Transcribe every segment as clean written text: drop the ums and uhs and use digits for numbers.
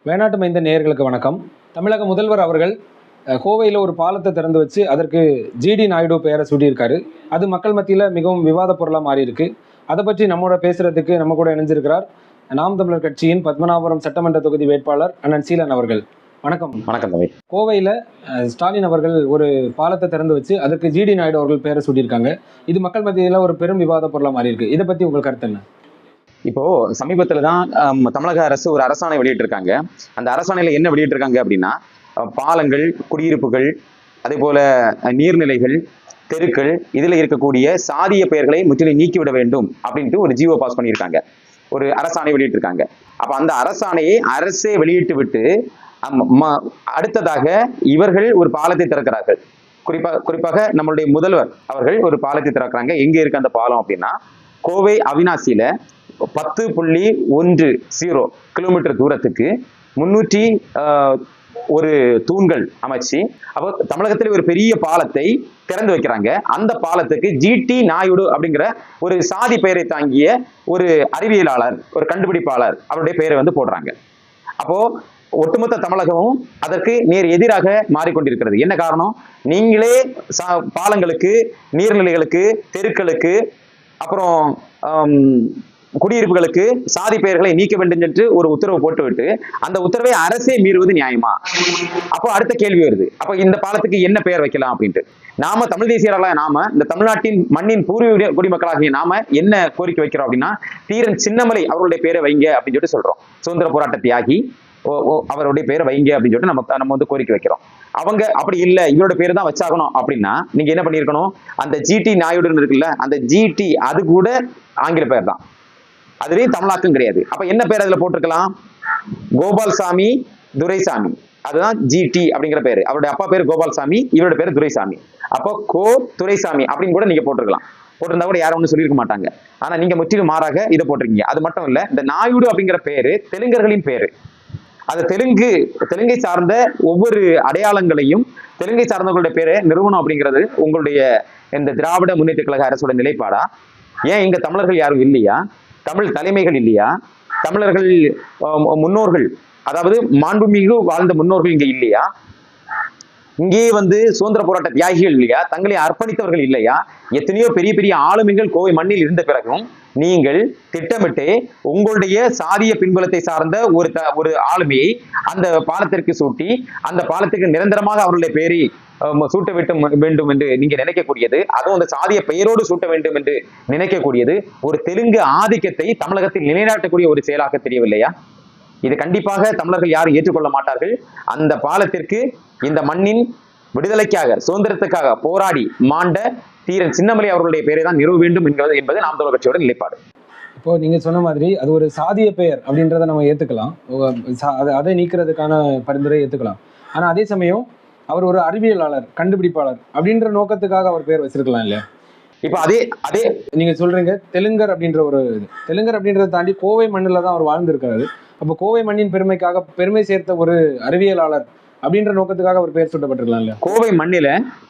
வேணாட்டு மைந்த நேயர்களுக்கு வணக்கம். தமிழக முதல்வர் அவர்கள் கோவையில் ஒரு பாலத்தை திறந்து வச்சு அதற்கு ஜிடி நாயுடு பெயரை சூட்டியிருக்காரு. அது மக்கள் மத்தியில் மிகவும் விவாத பொருளாக மாறி இருக்கு. அதை பற்றி நம்மோட பேசுறதுக்கு நம்ம கூட இணைஞ்சிருக்கிறார் நாம் தமிழர் கட்சியின் பத்மநாபபுரம் சட்டமன்ற தொகுதி வேட்பாளர் அண்ணன் சீலன் அவர்கள். வணக்கம். வணக்கம். கோவையில் ஸ்டாலின் அவர்கள் ஒரு பாலத்தை திறந்து வச்சு அதற்கு ஜிடி நாயுடு அவர்கள் பெயரை சூட்டியிருக்காங்க. இது மக்கள் மத்தியில் ஒரு பெரும் விவாத பொருளாக மாறி இருக்கு. இதை பற்றி உங்கள் கருத்து என்ன? இப்போ சமீபத்துல தான் தமிழக அரசு ஒரு அரசாணை வெளியிட்டிருக்காங்க. அந்த அரசாணையில என்ன வெளியிட்டிருக்காங்க அப்படின்னா, பாலங்கள், குடியிருப்புகள், அதே போல நீர்நிலைகள், தெருக்கள், இதுல இருக்கக்கூடிய சாதிய பெயர்களை முற்றிலும் நீக்கிவிட வேண்டும் அப்படின்ட்டு ஒரு ஜிஓ பாஸ் பண்ணியிருக்காங்க. ஒரு அரசாணை வெளியிட்டிருக்காங்க. அப்ப அந்த அரசாணையை அரசே வெளியிட்டு விட்டு அடுத்ததாக இவர்கள் ஒரு பாலத்தை திறக்கிறார்கள். குறிப்பாக நம்மளுடைய முதல்வர் அவர்கள் ஒரு பாலத்தை திறக்கிறாங்க. எங்க இருக்கு அந்த பாலம் அப்படின்னா, கோவை அவினாசியில 10.10 கிலோமீட்டர் தூரத்துக்கு 301 தூண்கள் அமைச்சு, அப்போ தமிழகத்தில் ஒரு பெரிய பாலத்தை திறந்து வைக்கிறாங்க. அந்த பாலத்துக்கு ஜிடி நாயுடு அப்படிங்கிற ஒரு சாதி பெயரை தாங்கிய ஒரு அறிவியலாளர், ஒரு கண்டுபிடிப்பாளர், அவருடைய பெயரை வந்து போடுறாங்க. அப்போ ஒட்டுமொத்த தமிழகமும் அதற்கு நேர் எதிராக மாறிக்கொண்டிருக்கிறது. என்ன காரணம்? நீங்களே பாலங்களுக்கு, நீர்நிலைகளுக்கு, தெருக்களுக்கு, அப்புறம் குடியிருப்புகளுக்கு சாதி பெயர்களை நீக்க வேண்டும் என்று ஒரு உத்தரவு போட்டுவிட்டு அந்த உத்தரவை அரசே மீறுவது நியாயமா? அப்போ அடுத்த கேள்வி வருது, அப்ப இந்த பாலத்துக்கு என்ன பெயர் வைக்கலாம் அப்படின்ட்டு. நாம தமிழ் தேசியர்களாக நாம இந்த தமிழ்நாட்டின் மண்ணின் பூர்வீக குடிமக்களாகிய நாம என்ன கோரிக்கை வைக்கிறோம் அப்படின்னா, தீரன் சின்னமலை அவருடைய பெயரை வைங்க அப்படின்னு சொல்லிட்டு சொல்றோம். சுதந்திர போராட்ட தியாகி, அவருடைய பேரை வைங்க அப்படின்னு சொல்லிட்டு நம்ம வந்து கோரிக்கை வைக்கிறோம். அவங்க அப்படி இல்லை, இவரோட பேரு தான் வச்சாகணும் அப்படின்னா நீங்க என்ன பண்ணிருக்கணும்? அந்த ஜிடி நாயுடு இருக்குல்ல, அந்த ஜிடி அது கூட ஆங்கில பெயர் தான், அதுவே தமிழாக்கம் கிடையாது. அப்ப என்ன பேர் அதுல போட்டிருக்கலாம்? கோபால்சாமி துரைசாமி, அதுதான் ஜிடி அப்படிங்கிற பேரு. அவருடைய அப்பா பேரு கோபால்சாமி, இவரோட பேரு துரைசாமி. அப்போ கோ துரைசாமி அப்படின்னு கூட நீங்க போட்டிருக்கலாம். போட்டிருந்தா கூட யாரும் ஒன்றும் சொல்லியிருக்க மாட்டாங்க. ஆனா நீங்க முற்றிலும் மாறாக இதை போட்டிருக்கீங்க. அது மட்டும் இல்ல, இந்த நாயுடு அப்படிங்கிற பேரு தெலுங்கர்களின் பேரு. அது தெலுங்கை சார்ந்த ஒவ்வொரு அடையாளங்களையும், தெலுங்கை சார்ந்தவங்களுடைய பேரை நிறுவனம் அப்படிங்கிறது உங்களுடைய இந்த திராவிட முன்னேற்ற கழக அரசோட நிலைப்பாடா? ஏன் இங்க தமிழர்கள் யாரும் இல்லையா? தமிழ் தலைமைகள் இல்லையா? தமிழர்கள் முன்னோர்கள், அதாவது மாண்புமிகு வாழ்ந்த முன்னோர்கள் இங்க இல்லையா? இங்கே வந்து சுதந்திர போராட்ட தியாகிகள் இல்லையா? தங்களை அர்ப்பணித்தவர்கள் இல்லையா? எத்தனையோ பெரிய பெரிய ஆளுமைகள் கோவை மண்ணில் இருந்த பிறகும் நீங்கள் திட்டமிட்டு உங்களுடைய சாதிய பின்புலத்தை சார்ந்த ஒரு ஆளுமையை அந்த பாலத்திற்கு சூட்டி, அந்த பாலத்துக்கு நிரந்தரமாக அவர்களுடைய பெயரை சூட்ட வேண்டும் என்று நீங்க நினைக்கக்கூடியது, அதுவும் அந்த சாதிய பெயரோடு சூட்ட வேண்டும் என்று நினைக்கக்கூடியது ஒரு தெலுங்கு ஆதிக்கத்தை தமிழகத்தில் நிலைநாட்டக்கூடிய ஒரு செயலாக தெரியவில்லையா? இது கண்டிப்பாக தமிழர்கள் யாரும் ஏற்றுக்கொள்ள மாட்டார்கள். அந்த பாலத்திற்கு இந்த மண்ணின் விடுதலைக்காக, சுதந்திரத்துக்காக போராடி மாண்ட தீரன் சின்னமலை அவர்களுடைய பெயரை தான் நிறுவ வேண்டும் என்பது நாம் தமிழர் கட்சியோட நிலைப்பாடு. இப்போ நீங்க சொன்ன மாதிரி அது ஒரு சாதிய பெயர் அப்படின்றத நம்ம ஏத்துக்கலாம், அதை நீக்கிறதுக்கான பரிந்துரை ஏத்துக்கலாம். ஆனா அதே சமயம் அவர் ஒரு அறிவியலாளர், கண்டுபிடிப்பாளர் அப்படின்ற நோக்கத்துக்காக அவர் பெயர் வச்சிருக்கலாம் இல்லையா? இப்ப அதே நீங்க சொல்றீங்க தெலுங்கர் அப்படின்ற ஒரு தெலுங்கர் அப்படின்றத தாண்டி கோவை மண்ணில் தான் அவர் வாழ்ந்திருக்காரு. அப்போ கோவை மண்ணின் பெருமைக்காக பெருமை சேர்த்த ஒரு அறிவியலாளர் அப்படின்ற நோக்கத்துக்காக அவர் பெயர் சூட்டப்பட்டிருக்கலாம் இல்லையா? கோவை மண்ணில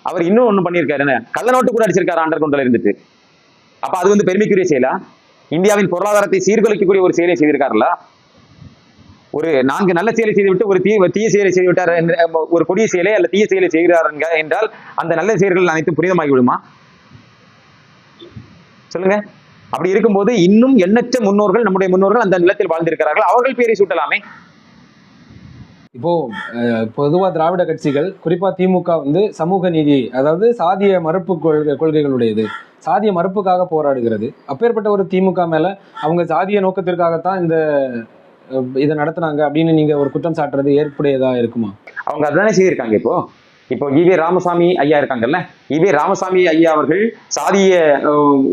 அவர் இன்னும் ஒண்ணு பண்ணியிருக்காரு, கள்ள நோட்டு கூட அடிச்சிருக்காரு அண்டர் கொண்டல இருந்துட்டு. அப்ப அது வந்து பெருமைக்குரிய செயலா? இந்தியாவின் பொருளாதாரத்தை சீர்குலைக்கக்கூடிய ஒரு செயலை செய்திருக்காருல்ல. ஒரு 4 நல்ல செயலை செய்துவிட்டு ஒரு தீய செயலை செய்து விட்டார், ஒரு கொடிய செயலை அல்ல தீய செயலை செய்கிறாருங்க என்றால் அந்த நல்ல செயல்கள் அனைத்தும் புனிதமாகி விடுமா? சொல்லுங்க. அப்படி இருக்கும்போது இன்னும் எண்ணற்ற முன்னோர்கள், நம்முடைய முன்னோர்கள் அந்த நிலத்தில் வாழ்ந்திருக்கிறார்கள், அவர்கள் பேரை சூட்டலாமே. இப்போ பொதுவா திராவிட கட்சிகள், குறிப்பா திமுக வந்து சமூக நீதி, அதாவது சாதிய மறுப்பு கொள்கைகளுடையது, சாதிய மறுப்புக்காக போராடுகிறது. அப்பேற்பட்ட ஒரு திமுக மேல அவங்க சாதிய நோக்கத்திற்காகத்தான் இதை நடத்துனாங்க அப்படின்னு நீங்க ஒரு குற்றம் சாட்டுறது ஏற்புடையதா இருக்குமா? அவங்க அதானே செய்திருக்காங்க. இப்போ ஈவே ராமசாமி ஐயா இருக்காங்கல்ல, ஈவே ராமசாமி ஐயா அவர்கள் சாதிய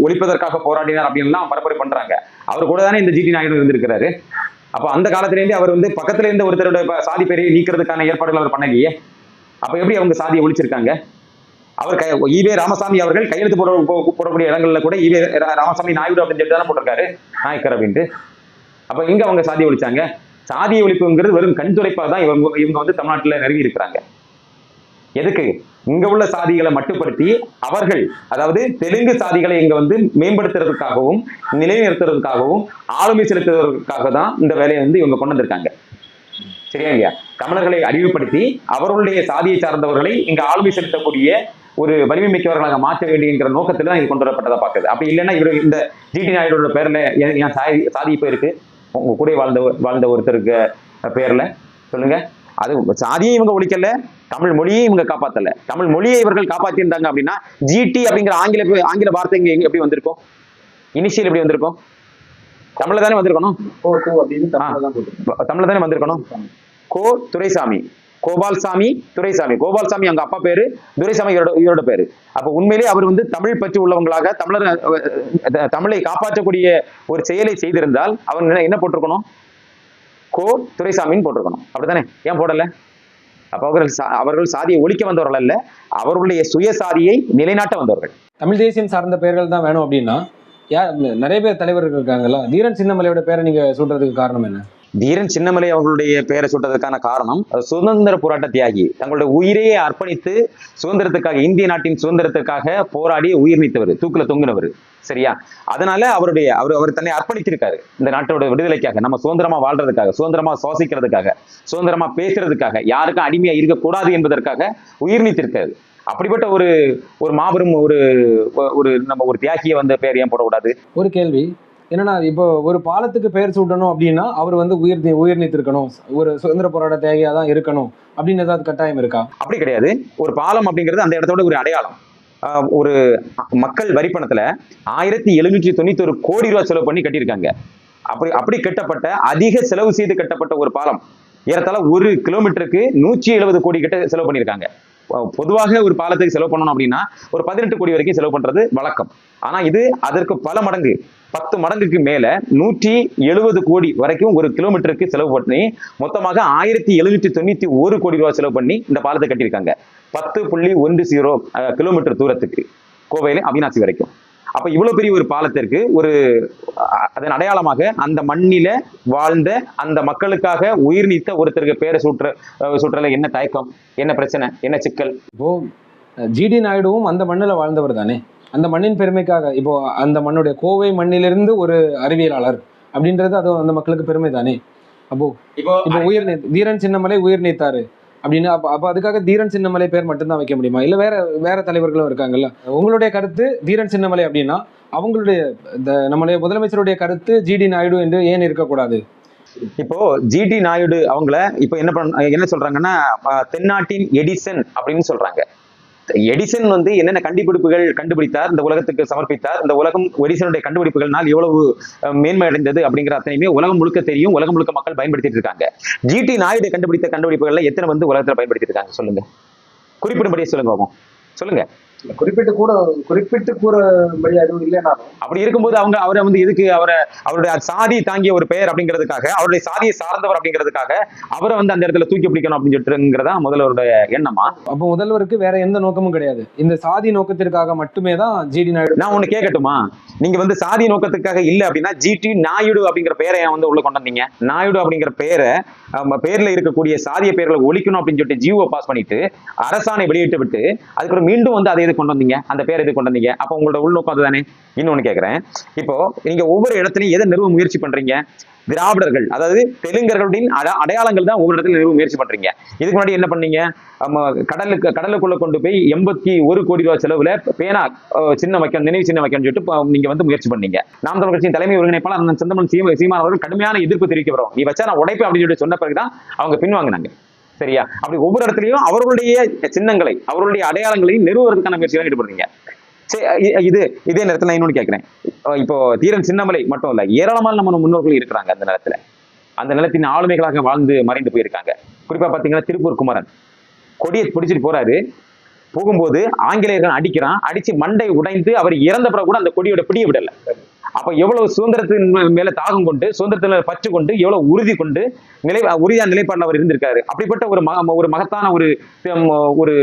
ஒழிப்பதற்காக போராடினார் அப்படின்லாம் பரப்புரை பண்றாங்க. அவர் கூட தானே இந்த ஜிடி நாயுடு இருந்திருக்கிறாரு. அப்ப அந்த காலத்திலேருந்து அவர் வந்து பக்கத்துல இருந்த ஒருத்தரோட சாதி பெயரை நீக்கிறதுக்கான ஏற்பாடுகள் அவர் பண்ணலையே. அப்ப எப்படி அவங்க சாதியை ஒழிச்சிருக்காங்க? அவர் ஈவே ராமசாமி அவர்கள் கையெழுத்து போடக்கூடிய இடங்கள்ல கூட ஈவே ராமசாமி நாயுடு அப்படின்னு சொல்லிட்டு தானே போட்டிருக்காரு, நாயக்கர் அப்படின்ட்டு. அப்ப எங்க அவங்க சாதியை ஒழிச்சாங்க? சாதிய ஒழிப்புங்கிறது வெறும் கண் துடைப்பாக தான் இவங்க வந்து தமிழ்நாட்டில் நிறுவி இருக்கிறாங்க. எதுக்கு? இங்க உள்ள சாதிகளை மட்டுப்படுத்தி அவர்கள், அதாவது தெலுங்கு சாதிகளை இங்க வந்து மேம்படுத்துறதுக்காகவும் நிலைநிறுத்துறதுக்காகவும் ஆளுமை செலுத்துவதற்காக தான் இந்த வேலையை வந்து இவங்க கொண்டு வந்திருக்காங்க. சரியா இல்லையா? தமிழர்களை அறிவுப்படுத்தி அவர்களுடைய சாதியை சார்ந்தவர்களை இங்க ஆளுமை செலுத்தக்கூடிய ஒரு வலிமை மிக்கவர்களாக மாற்ற வேண்டியங்கிற நோக்கத்துல தான் இது கொண்டு வரப்பட்டதை பார்க்குது. அப்படி இல்லைன்னா இவர் இந்த ஜிடி நாயுடோட பேர்ல என் சாதி இப்ப இருக்கு, உங்க கூட வாழ்ந்த ஒருத்தருக்கு பேர்ல சொல்லுங்க. அது சாதியை இவங்க ஒழிக்கல, தமிழ் மொழியை இவங்க காப்பாத்தல. தமிழ் மொழியை இவர்கள் காப்பாத்திருந்தாங்க அப்படின்னா ஜிடி அப்படிங்கிற ஆங்கில வார்த்தை இங்க எப்படி வந்திருக்கும்? இனிஷியல் எப்படி வந்திருக்கும்? தமிழ்ல தானே வந்திருக்கணும். தமிழ்ல தானே வந்திருக்கணும். கோ துரைசாமி, கோபால்சாமி, துரைசாமி. கோபால்சாமி அவங்க அப்பா பேரு, துரைசாமி இவரோட பேரு. அப்ப உண்மையிலே அவர் வந்து தமிழ் பற்றி உள்ளவங்களாக தமிழை காப்பாற்றக்கூடிய ஒரு செயலை செய்திருந்தால் அவர் என்ன போட்டிருக்கணும்? கோ துரைசாமின்னு போட்டிருக்கணும். அப்படித்தானே? ஏன் போடல? அப்ப அவர்கள் சாதியை ஒழிக்க வந்தவர்கள் அல்ல, அவர்களுடைய சுயசாதியை நிலைநாட்ட வந்தவர்கள். தமிழ் தேசியம் சார்ந்த பெயர்கள் தான் வேணும் அப்படின்னா நிறைய பேர் தலைவர்கள் இருக்காங்கல்ல, தீரன் சின்னமலையோட பேரை நீங்க சொல்றதுக்கு காரணம் என்ன? தீரன் சின்னமலை அவர்களுடைய பெயரை சொல்றதுக்கான காரணம், சுதந்திர போராட்ட தியாகி, தங்களுடைய உயிரையே அர்ப்பணித்து சுதந்திரத்துக்காக, இந்திய நாட்டின் சுதந்திரத்துக்காக போராடி உயிர் நீத்தவர், தூக்குல தொங்கினவர். சரியா? அதனால அவர் தன்னை அர்ப்பணித்திருக்காரு இந்த நாட்டோட விடுதலைக்காக, நம்ம சுதந்திரமா வாழ்றதுக்காக, சுதந்திரமா சுவாசிக்கிறதுக்காக, சுதந்திரமா பேசுறதுக்காக, யாருக்கும் அடிமையா இருக்கக்கூடாது என்பதற்காக உயிர் நீத்திருக்காரு. அப்படிப்பட்ட ஒரு மாபெரும் நம்ம ஒரு தியாகியை வந்து பேர் ஏன் போடக்கூடாது? ஒரு கேள்வி என்னன்னா, இப்போ ஒரு பாலத்துக்கு பெயர் சூட்டணும் அப்படின்னா அவர் வந்து உயிர் நீத்திருக்கணும், ஒரு சுதந்திர போராட்ட தியாகியா தான் இருக்கணும் அப்படின்னு ஏதாவது கட்டாயம் இருக்கா? அப்படி கிடையாது. ஒரு பாலம் அப்படிங்கிறது அந்த இடத்தோட ஒரு அடையாளம். ஒரு மக்கள் வரிப்பணத்துல 1791 கோடி ரூபாய் செலவு பண்ணி கட்டியிருக்காங்க. அப்படி கட்டப்பட்ட, அதிக செலவு செய்து கட்டப்பட்ட ஒரு பாலம் ஏறத்தாழ 1 கிலோமீட்டருக்கு 170 கோடி கிட்ட செலவு பண்ணியிருக்காங்க. பொதுவாக ஒரு பாலத்துக்கு செலவு பண்ணணும் அப்படின்னா ஒரு 18 கோடி வரைக்கும் செலவு பண்றது வழக்கம். ஆனா இது அதற்கு பல மடங்கு, 10 மடங்குக்கு மேல 170 கோடி வரைக்கும் ஒரு கிலோமீட்டருக்கு செலவு பண்ணி மொத்தமாக 1791 கோடி ரூபாய் செலவு பண்ணி இந்த பாலத்தை கட்டியிருக்காங்க. 10.10 கிலோமீட்டர் தூரத்துக்கு, கோவையில அவினாசி வரைக்கும். அப்ப இவ்வளவு பெரிய ஒரு பாலத்திற்கு அதன் அடையாளமாக அந்த மண்ணில வாழ்ந்த அந்த மக்களுக்காக உயிர் நீத்த ஒருத்தருக்கு பேரை சுற்றல என்ன தயக்கம், என்ன பிரச்சனை, என்ன சிக்கல்? இப்போ ஜிடி நாயுடுவும் அந்த மண்ணில் வாழ்ந்தவர் தானே, அந்த மண்ணின் பெருமைக்காக. இப்போ அந்த மண்ணுடைய கோவை மண்ணிலிருந்து ஒரு அறிவியலாளர் அப்படின்றது அது அந்த மக்களுக்கு பெருமை தானே. அப்போ தீரன் சின்னமலை உயிர் நீத்தாரு அப்படின்னு அப்ப அதுக்காக தீரன் சின்னமலை பேர் மட்டும்தான் வைக்க முடியுமா? இல்ல வேற தலைவர்களும் இருக்காங்கல்ல. உங்களுடைய கருத்து தீரன் சின்னமலை அப்படின்னா அவங்களுடைய நம்மளுடைய முதலமைச்சருடைய கருத்து ஜிடி நாயுடு என்று ஏன் இருக்கக்கூடாது? இப்போ ஜிடி நாயுடு அவங்கள இப்ப என்ன சொல்றாங்கன்னா தென்னாட்டின் எடிசன் அப்படின்னு சொல்றாங்க. எடிசன் வந்து என்னென்ன கண்டுபிடிப்புகள் கண்டுபிடித்தார், இந்த உலகத்துக்கு சமர்ப்பித்தார், இந்த உலகம் எடிசனுடைய கண்டுபிடிப்புகள்னால் எவ்வளவு மேன்மை அடைந்தது அப்படிங்கிற அத்தனையுமே உலகம் முழுக்க தெரியும், உலகம் முழுக்க மக்கள் பயன்படுத்திட்டு இருக்காங்க. ஜிடி நாயுடு கண்டுபிடித்த கண்டுபிடிப்புகள்ல எத்தனை வந்து உலகத்துல பயன்படுத்திட்டு இருக்காங்க சொல்லுங்க, குறிப்பிடும்படியே சொல்லுங்க பாப்போம். சொல்லுங்க. குறிப்பிட்டு கூறபடி அதுவும் இல்லைன்னா அப்படி இருக்கும்போது அவரை வந்து எதுக்கு அவருடைய சாதி தாங்கிய ஒரு பெயர் அப்படிங்கிறதுக்காக, அவருடைய சாதியை சார்ந்தவர் அப்படிங்கிறதுக்காக அவரை வந்து அந்த இடத்துல தூக்கி பிடிக்கணும் அப்படின்னு சொல்லிட்டுங்கிறதா முதல்வருடைய எண்ணமா? அப்போ முதல்வருக்கு வேற எந்த நோக்கமும் கிடையாது, இந்த சாதி நோக்கத்திற்காக மட்டுமே தான் ஜிடி நாயுடு. நான் ஒண்ணு கேட்கட்டுமா? நீங்க வந்து சாதி நோக்கத்துக்காக இல்ல அப்படின்னா ஜிடி நாயுடு அப்படிங்கிற பெயரை வந்து உள்ள கொண்டு வந்தீங்க. நாயுடு அப்படிங்கிற பெயரை பேர்ல இருக்கக்கூடிய சாதிய பெயர்களை ஒழிக்கணும் அப்படின்னு சொல்லிட்டு ஜிஓ பாஸ் பண்ணிட்டு அரசாணை வெளியிட்டு விட்டு அதுக்கப்புறம் மீண்டும் வந்து அதை கொண்டு வந்தீங்க, அந்த பேர் எது கொண்டு வந்தீங்க? அப்ப உங்களோட உள்நோக்கம் அதுதானே. இன்னொன்னு கேட்கிறேன், இப்போ நீங்க ஒவ்வொரு இடத்துலயும் எதை நிறுவ முயற்சி பண்றீங்க? திராவிடர்கள், அதாவது தெலுங்கர்களுடைய அடையாளங்கள் தான் ஒவ்வொரு இடத்துல நிறுவ முயற்சி பண்றீங்க. இதுக்கு முன்னாடி என்ன பண்ணீங்க? கடலுக்குள்ள கொண்டு போய் 81 கோடி ரூபாய் செலவுல பேனா சின்ன வைக்க, நினைவு சின்ன வைக்கணும்னு சொல்லிட்டு நீங்க வந்து முயற்சி பண்ணீங்க. நாம் தமிழர் கட்சியின் தலைமை ஒருங்கிணைப்பாளர் அண்ணன் செந்தமன் சீமான் அவர்கள் கடுமையான எதிர்ப்பு தெரிவிக்க வரும். நீ வச்சா நான் உடைப்பேன் அப்படின்னு சொல்லிட்டு சொன்ன பிறகுதான் அவங்க பின்வாங்கினாங்க. சரியா? அப்படி ஒவ்வொரு இடத்துலயும் அவர்களுடைய சின்னங்களை, அவர்களுடைய அடையாளங்களை நிறுவுவதற்கான முயற்சிகளை ஈடுபடுறீங்க. இதே நேரத்தில் நான் இன்னொன்னு கேட்கிறேன், இப்போ தீரன் சின்னமலை மட்டும் இல்ல, ஏராளமான நம்ம முன்னோர்கள் இருக்கிறாங்க அந்த நிலத்துல, அந்த நிலத்தின் ஆளுமைகளாக வாழ்ந்து மறைந்து போயிருக்காங்க. குறிப்பா பாத்தீங்கன்னா திருப்பூர் குமரன் கொடியை பிடிச்சிட்டு போறாரு, போகும்போது ஆங்கிலேயர்கள் அடிச்சு மண்டை உடைந்து அவர் இறந்த பிறகு கூட அந்த கொடியோட பிடிய விடல. அப்ப எவ்வளவு சுதந்திரத்தின் மேல தாகம் கொண்டு, சுதந்திரத்தின் மேல பற்று கொண்டு, எவ்வளவு உறுதியான நிலைப்பாடுல அவர் இருந்திருக்காரு. அப்படிப்பட்ட ஒரு மகத்தான ஒரு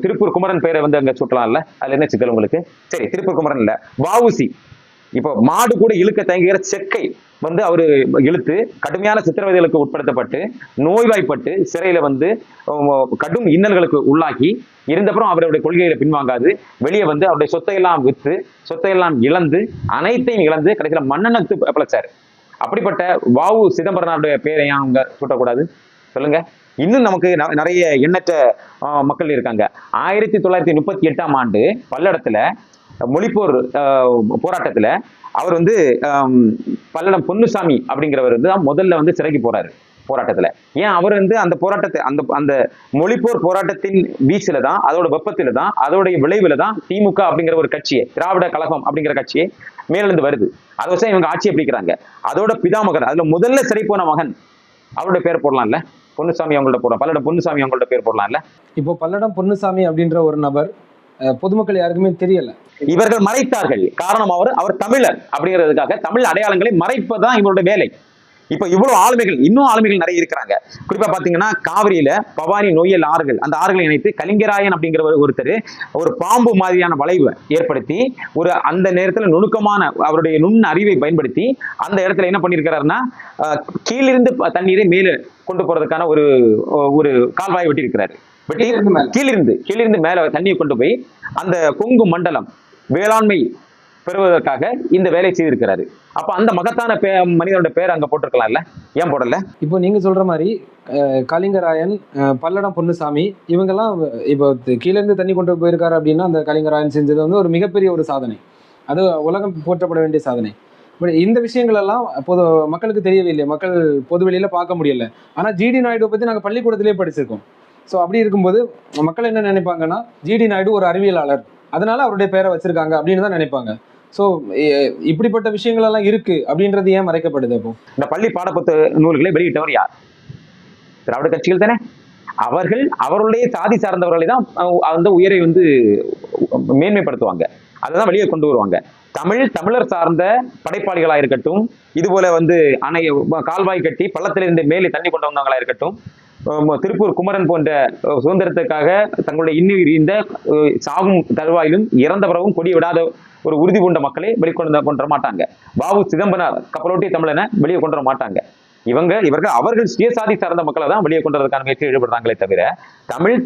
திருப்பூர் குமரன் பெயரை வந்து அங்க சுட்டலாம்ல, அதுல என்ன சிக்கல் உங்களுக்கு? சரி, திருப்பூர் குமரன் இல்ல, வஉசி. இப்போ மாடு கூட இழுக்க தயங்குகிற செக்கை வந்து அவரு இழுத்து கடுமையான சித்திரவதைகளுக்கு உட்படுத்தப்பட்டு நோய்வாய்ப்பட்டு சிறையில வந்து கடும் இன்னல்களுக்கு உள்ளாக்கி இருந்தப்புறம் அவருடைய கொள்கைகளை பின்வாங்காது வெளியே வந்து அவருடைய சொத்தையெல்லாம் விற்று, சொத்தையெல்லாம் இழந்து, அனைத்தையும் இழந்து கடைசியில மன்னனுக்கு பிழைச்சாரு. அப்படிப்பட்ட வாவு சிதம்பரனாருடைய பேரை ஏன் அவங்க சூட்டக்கூடாது சொல்லுங்க. இன்னும் நமக்கு நிறைய எண்ணற்ற மக்கள் இருக்காங்க. 1938ஆம் ஆண்டு பல்லடத்துல மொழிப்போர் போராட்டத்துல அவர் வந்து பல்லடம் பொன்னுசாமி அப்படிங்கிறவர் வந்து முதல்ல வந்து சிறைக்கு போறாரு போராட்டத்துல. ஏன் அவர் வந்து அந்த போராட்டத்தை அந்த மொழிப்போர் போராட்டத்தின் வீச்சுல தான், அதோட வெப்பத்தில தான், அதோடைய விளைவுல தான் திமுக அப்படிங்கிற ஒரு கட்சியை, திராவிட கழகம் அப்படிங்கிற கட்சியை மேலிருந்து வருது. அதை வச்சு இவங்க ஆட்சியை பிடிக்கிறாங்க. அதோட பிதாமகன், அதுல முதல்ல சிறை போன மகன், அவருடைய பேர் போடலாம்ல, பொன்னுசாமி அவங்கள்ட்ட போடலாம், பல்லடம் பொன்னுசாமி அவங்கள்ட்ட பேர் போடலாம்ல. இப்போ பல்லடம் பொன்னுசாமி அப்படின்ற ஒரு நபர் பொதுமக்கள் யாருக்குமே தெரியல. இவர்கள் மறைத்தார்கள். காரணம் அவர் தமிழர் அப்படிங்கிறதுக்காக தமிழ் அடையாளங்களை மறைப்பதுதான் இவருடைய வேலை. இப்ப இவ்வளவு ஆளுமைகள், இன்னும் ஆளுமைகள் நிறைய இருக்கிறாங்க. குறிப்பா பாத்தீங்கன்னா காவிரியில பவானி நொய்யல் ஆறுகள், அந்த ஆறுகளை இணைத்து கலிங்கராயன் அப்படிங்கிற ஒருத்தர் ஒரு பாம்பு மாதிரியான வளைவை ஏற்படுத்தி ஒரு அந்த நேரத்துல நுணுக்கமான அவருடைய நுண் அறிவை பயன்படுத்தி அந்த இடத்துல என்ன பண்ணிருக்கிறாருன்னா கீழிருந்து தண்ணீரை மேலே கொண்டு போறதுக்கான ஒரு கால்வாயை வெட்டி இருக்கிறாரு. வெட்டி கீழிருந்து மேல தண்ணியை கொண்டு போய் அந்த கொங்கு மண்டலம் வேளாண்மை பெறுவதற்காக இந்த வேலையை செய்திருக்கிறாரு. அப்ப அந்த மகத்தான மனிதனோட பேர் அங்க போட்டிருக்கலாம்ல, ஏன் போடல? இப்போ நீங்க சொல்ற மாதிரி கலிங்கராயன், பல்லடம் பொன்னுசாமி இவங்கெல்லாம் இப்போ கீழே இருந்து தண்ணி கொண்டு போயிருக்காரு அப்படின்னா அந்த கலிங்கராயன் செஞ்சது வந்து ஒரு மிகப்பெரிய ஒரு சாதனை, அது உலகம் போற்றப்பட வேண்டிய சாதனை. பட் இந்த விஷயங்கள் எல்லாம் மக்களுக்கு தெரியவில்லை, மக்கள் பொதுவெளியில பார்க்க முடியல. ஆனா ஜிடி நாயுடுவை பத்தி நாங்கள் பள்ளிக்கூடத்திலே படிச்சிருக்கோம். ஸோ அப்படி இருக்கும்போது மக்கள் என்ன நினைப்பாங்கன்னா, ஜிடி நாயுடு ஒரு அறிவியலாளர், அதனால அவருடைய பேரை வச்சிருக்காங்க அப்படின்னு தான் நினைப்பாங்க. ஸோ இப்படிப்பட்ட விஷயங்கள் எல்லாம் இருக்கு அப்படின்றது ஏன் மறைக்கப்படுது? அப்போ இந்த பள்ளி பாடப்புத்தக நூல்களை வெளியிட்டவர் யார்? திராவிட கட்சிகள் தானே. அவர்கள் அவர்களுடைய சாதி சார்ந்தவர்களை தான் அந்த உயரை வந்து மேன்மைப்படுத்துவாங்க, அதை வெளியே கொண்டு வருவாங்க. தமிழர் சார்ந்த படைப்பாளிகளா இருக்கட்டும், இது போல வந்து கால்வாய் கட்டி பள்ளத்திலிருந்து மேலே தண்ணி கொண்டு வந்தவங்களா இருக்கட்டும், திருப்பூர் குமரன் போன்ற சுதந்திரத்துக்காக தங்களுடைய இன்னுயிர் இந்த சாகும் தருவாயிலும் இறந்த பிறகும் கொடி விடாத ஒரு உறுதி கொண்ட மக்களை வெளிக்கொண்டு மாட்டாங்க. வாவு சிதம்பரம் கப்பலோட்டி தமிழனை வெளியே கொண்டு வர மாட்டாங்க. இவர்கள் அவர்கள் சுயசாதி சார்ந்த மக்களை தான் வெளியே கொண்டு வரதுக்கான முயற்சி ஈடுபடுறாங்களே தவிர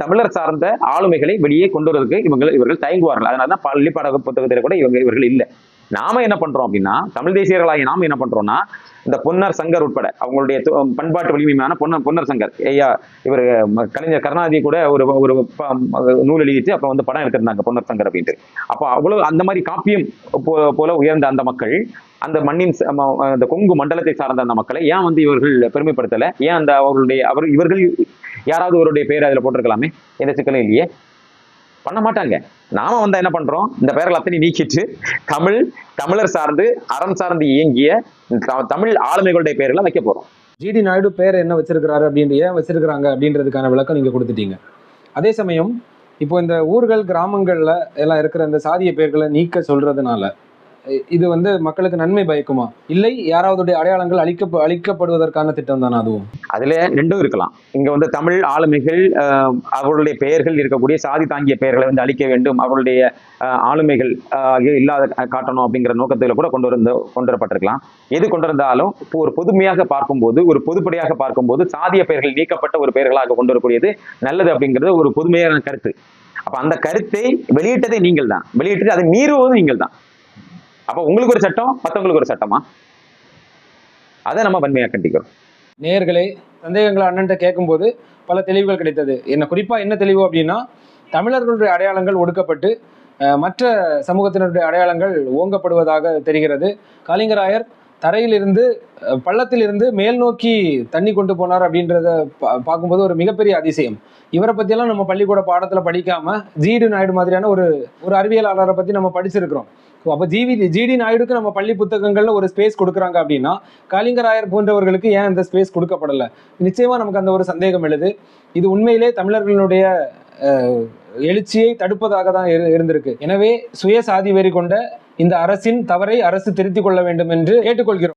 தமிழர் சார்ந்த ஆளுமைகளை வெளியே கொண்டு வரதுக்கு இவர்கள் தயங்குவார்கள். அதனாலதான் பள்ளி பாட புத்தகத்தில் கூட இவர்கள் இல்லை. நாம என்ன பண்றோம் அப்படின்னா, தமிழ் தேசியர்களாகி நாம என்ன பண்றோம்னா, இந்த பொன்னர் சங்கர் உட்பட அவங்களுடைய பண்பாட்டு வலிமையான பொன்னர் சங்கர் ஐயா, இவர் கலைஞர் கருணாநிதி கூட ஒரு நூல் எழுதிட்டு அப்புறம் வந்து படம் எடுத்திருந்தாங்க பொன்னர் சங்கர் அப்படின்ட்டு. அப்போ அவ்வளவு அந்த மாதிரி காப்பியம் போல உயர்ந்த அந்த மக்கள், அந்த மண்ணின் அந்த கொங்கு மண்டலத்தை சார்ந்த அந்த மக்களை ஏன் வந்து இவர்கள் பெருமைப்படுத்தல? ஏன் அந்த இவர்கள் யாராவது அவருடைய பேர் அதில் போட்டிருக்கலாமே, எந்த சிக்கலும் இல்லையே, பண்ண மாட்டாங்க. நாம வந்து என்ன பண்றோம், இந்த பெயர்கள் அத்தனை நீக்கிட்டு தமிழர் சார்ந்து அறம் சார்ந்து இயங்கிய தமிழ் ஆளுமைகளுடைய பெயர்களை வைக்க போறோம். ஜிடி நாயுடு பேர் என்ன வச்சிருக்கிறாரு அப்படின்னு ஏன் வச்சிருக்கிறாங்க அப்படின்றதுக்கான விளக்கம் நீங்க கொடுத்துட்டீங்க. அதே சமயம் இப்போ இந்த ஊர்கள் கிராமங்கள்ல எல்லாம் இருக்கிற இந்த சாதிய பெயர்களை நீக்க சொல்றதுனால இது வந்து மக்களுக்கு நன்மை பயக்குமா, இல்லை யாராவது அடையாளங்கள் அழிக்கப்படுவதற்கான திட்டம் தானே அதுவும்? அதுல ரெண்டும் இருக்கலாம். இங்க வந்து தமிழ் ஆளுமைகள் அவர்களுடைய பெயர்கள் இருக்கக்கூடிய சாதி தாங்கிய பெயர்களை வந்து அழிக்க வேண்டும், அவர்களுடைய ஆளுமைகள் இல்லாத காட்டணும் அப்படிங்கிற நோக்கத்துல கூட கொண்டு வரப்பட்டிருக்கலாம். எது கொண்டு வந்தாலும் ஒரு பொதுமையாக பார்க்கும்போது, ஒரு பொதுப்படையாக பார்க்கும்போது சாதிய பெயர்கள் நீக்கப்பட்ட ஒரு பெயர்களாக கொண்டு வரக்கூடியது நல்லது அப்படிங்கிறது ஒரு பொதுமையான கருத்து. அப்ப அந்த கருத்தை வெளியிட்டதே நீங்கள் தான், வெளியிட்டு அதை மீறுவதும் நீங்கள் தான். அப்ப உங்களுக்கு ஒரு சட்டம், மற்றவங்களுக்கு ஒரு சட்டமா? அதை நம்ம வன்மையா கண்டிக்கிறோம். நேயர்களே, சந்தேகங்களை அண்ணன்ட்ட கேட்கும்போது பல தெளிவுகள் கிடைத்தது. குறிப்பா என்ன தெளிவு அப்படின்னா, தமிழர்களுடைய அடையாளங்கள் ஒடுக்கப்பட்டு மற்ற சமூகத்தினருடைய அடையாளங்கள் ஓங்கப்படுவதாக தெரிகிறது. கலிங்கராயர் தரையிலிருந்து பள்ளத்திலிருந்து மேல் நோக்கி தண்ணி கொண்டு போனார் அப்படின்றத பார்க்கும்போது ஒரு மிகப்பெரிய அதிசயம். இவரை பற்றியெல்லாம் நம்ம பள்ளிக்கூட பாடத்தில் படிக்காம ஜிடி நாயுடு மாதிரியான ஒரு அறிவியலாளரை பற்றி நம்ம படிச்சிருக்கிறோம். அப்போ ஜிடி நாயுடுக்கு நம்ம பள்ளி புத்தகங்கள்ல ஒரு ஸ்பேஸ் கொடுக்குறாங்க அப்படின்னா, கலிங்கராயர் போன்றவர்களுக்கு ஏன் இந்த ஸ்பேஸ் கொடுக்கப்படலை? நிச்சயமா நமக்கு அந்த ஒரு சந்தேகம் எழுது. இது உண்மையிலே தமிழர்களுடைய எழுச்சியை தடுப்பதாக தான் இருந்திருக்கு. எனவே சுயசாதி வெறி கொண்ட இந்த அரசின் தவறை அரசு திருத்திக் கொள்ள வேண்டும் என்று கேட்டுக்கொள்கிறோம்.